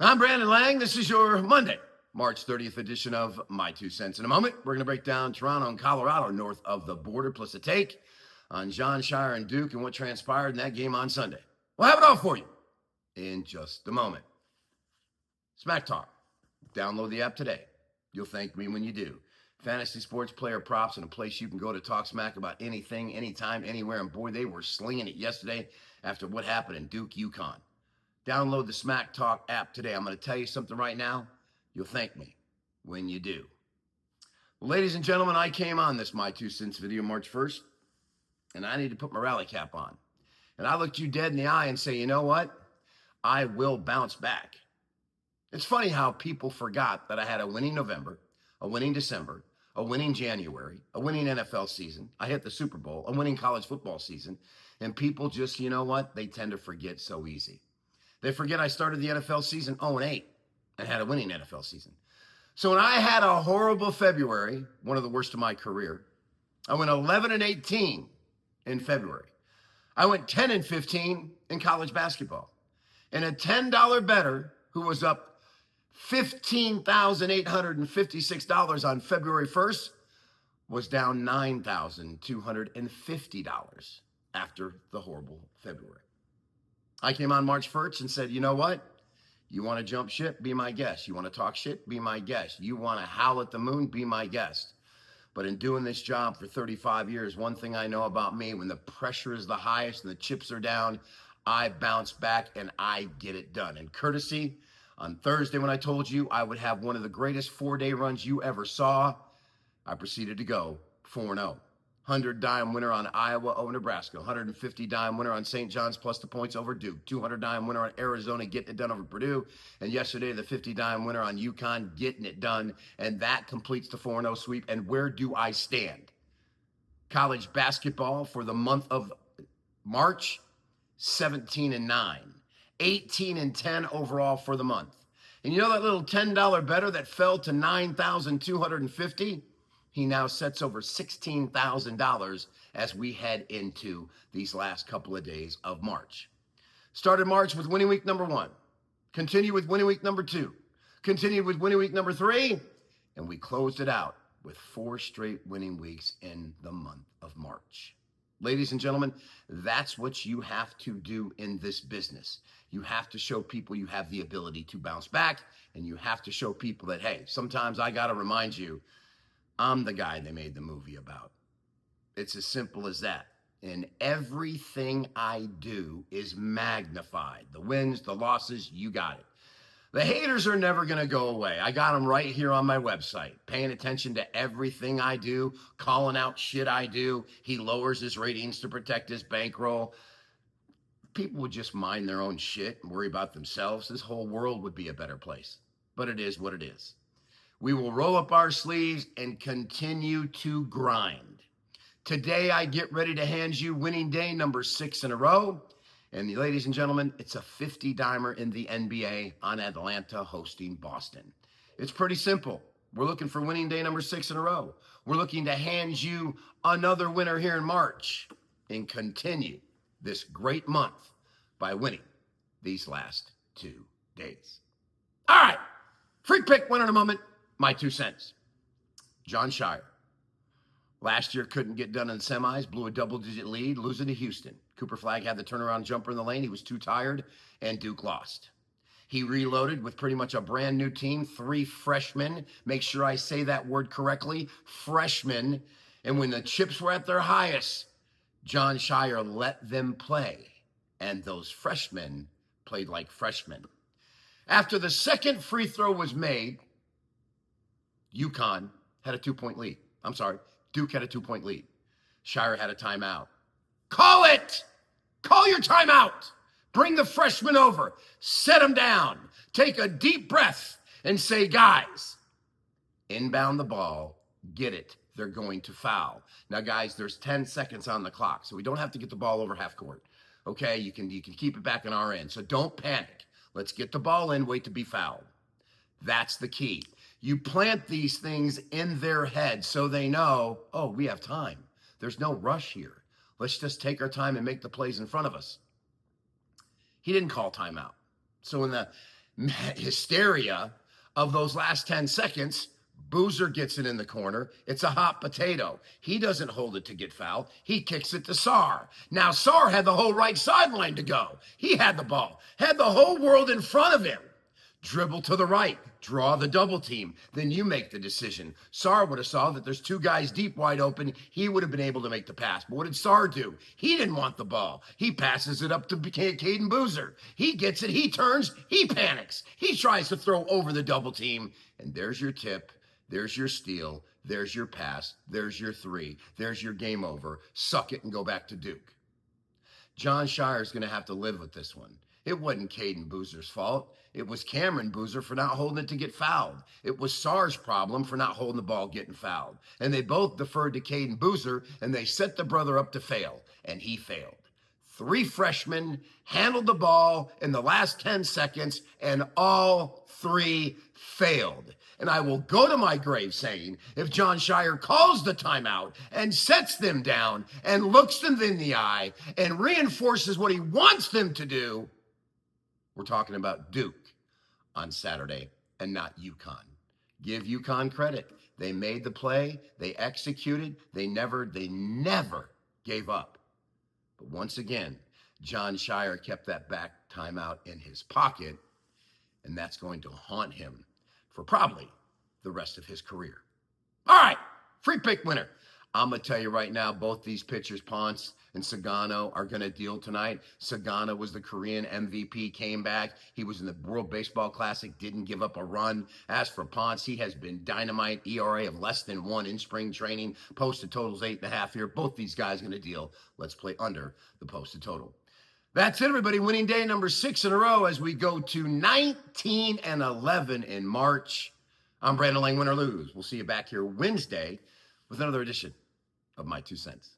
I'm Brandon Lang. This is your Monday, March 30th edition of My Two Cents. In a moment, we're going to break down Toronto and Colorado north of the border, plus a take on Jon Sheyer and Duke and what transpired in that game on Sunday. We'll have it all for you in just a moment. Smack Talk. Download the app today. You'll thank me when you do. Fantasy sports player props and a place you can go to talk smack about anything, anytime, anywhere. And boy, they were slinging it yesterday after what happened in Duke, UConn. Download the Smack Talk app today. I'm going to tell you something right now. You'll thank me when you do. Well, ladies and gentlemen, I came on this My Two Cents video March 1st, and I need to put my rally cap on. And I looked you dead in the eye and say, you know what? I will bounce back. It's funny how people forgot that I had a winning November, a winning December, a winning January, a winning NFL season. I hit the Super Bowl, a winning college football season. And people just, you know what? They tend to forget so easy. They forget I started the NFL season 0-8 and had a winning NFL season. So when I had a horrible February, one of the worst of my career, I went 11-18 in February. I went 10-15 in college basketball. And a $10 bettor who was up $15,856 on February 1st was down $9,250 after the horrible February. I came on March 1st and said, you know what? You want to jump ship? Be my guest. You want to talk shit? Be my guest. You want to howl at the moon? Be my guest. But in doing this job for 35 years, one thing I know about me, when the pressure is the highest and the chips are down, I bounce back and I get it done. And courtesy, on Thursday when I told you I would have one of the greatest 4-day runs you ever saw, I proceeded to go 4-0. 100-dime winner on Iowa over Nebraska, 150-dime winner on St. John's plus the points over Duke, 200-dime winner on Arizona getting it done over Purdue, and yesterday the 50-dime winner on UConn getting it done, and that completes the 4-0 sweep. And where do I stand? College basketball for the month of March, 17-9, 18-10 overall for the month. And you know that little $10 bettor that fell to $9,250? He now sets over $16,000 as we head into these last couple of days of March. Started March with winning week number 1, continued with winning week number 2, continued with winning week number 3, and we closed it out with 4 straight winning weeks in the month of March. Ladies and gentlemen, that's what you have to do in this business. You have to show people you have the ability to bounce back, and you have to show people that, hey, sometimes I got to remind you, I'm the guy they made the movie about. It's as simple as that. And everything I do is magnified. The wins, the losses, you got it. The haters are never going to go away. I got them right here on my website, paying attention to everything I do, calling out shit I do. He lowers his ratings to protect his bankroll. People would just mind their own shit and worry about themselves. This whole world would be a better place. But it is what it is. We will roll up our sleeves and continue to grind. Today, I get ready to hand you winning day number 6 in a row. And ladies and gentlemen, it's a 50-dimer in the NBA on Atlanta hosting Boston. It's pretty simple. We're looking for winning day number 6 in a row. We're looking to hand you another winner here in March and continue this great month by winning these last 2 days. All right, free pick winner in a moment. My 2 cents. Jon Sheyer. Last year couldn't get done in the semis, blew a double-digit lead, losing to Houston. Cooper Flagg had the turnaround jumper in the lane. He was too tired, and Duke lost. He reloaded with pretty much a brand new team, 3 freshmen. Make sure I say that word correctly, freshmen. And when the chips were at their highest, Jon Sheyer let them play, and those freshmen played like freshmen. After the second free throw was made, UConn had a 2-point lead. I'm sorry, Duke had a 2-point lead. Sheyer had a timeout. Call it! Call your timeout! Bring the freshmen over. Set them down. Take a deep breath and say, guys, inbound the ball. Get it. They're going to foul. Now, guys, there's 10 seconds on the clock, so we don't have to get the ball over half court. Okay, you can keep it back on our end. So don't panic. Let's get the ball in, wait to be fouled. That's the key. You plant these things in their head so they know, oh, we have time. There's no rush here. Let's just take our time and make the plays in front of us. He didn't call timeout. So in the hysteria of those last 10 seconds, Boozer gets it in the corner. It's a hot potato. He doesn't hold it to get fouled. He kicks it to Sarr. Now, Sarr had the whole right sideline to go. He had the ball, had the whole world in front of him. Dribble to the right, draw the double team. Then you make the decision. Sarr would have saw that there's two guys deep wide open. He would have been able to make the pass. But what did Sarr do? He didn't want the ball. He passes it up to Caden Boozer. He gets it. He turns. He panics. He tries to throw over the double team. And there's your tip. There's your steal. There's your pass. There's your three. There's your game over. Suck it and go back to Duke. Jon Sheyer is going to have to live with this one. It wasn't Caden Boozer's fault. It was Cameron Boozer for not holding it to get fouled. It was Sarr's problem for not holding the ball getting fouled. And they both deferred to Caden Boozer, and they set the brother up to fail. And he failed. 3 freshmen handled the ball in the last 10 seconds, and all 3 failed. And I will go to my grave saying, if Jon Sheyer calls the timeout and sets them down and looks them in the eye and reinforces what he wants them to do, we're talking about Duke on Saturday and not UConn. Give UConn credit. They made the play. They executed. They never gave up. But once again, Jon Sheyer kept that back timeout in his pocket, and that's going to haunt him for probably the rest of his career. All right, free pick winner. I'm going to tell you right now, both these pitchers, Ponce and Sagano, are going to deal tonight. Sagano was the Korean MVP, came back. He was in the World Baseball Classic, didn't give up a run. As for Ponce, he has been dynamite, ERA of less than 1 in spring training. Posted totals 8.5 here. Both these guys going to deal. Let's play under the posted total. That's it, everybody. Winning day number 6 in a row as we go to 19-11 in March. I'm Brandon Lang, win or lose. We'll see you back here Wednesday with another edition of My 2 Cents.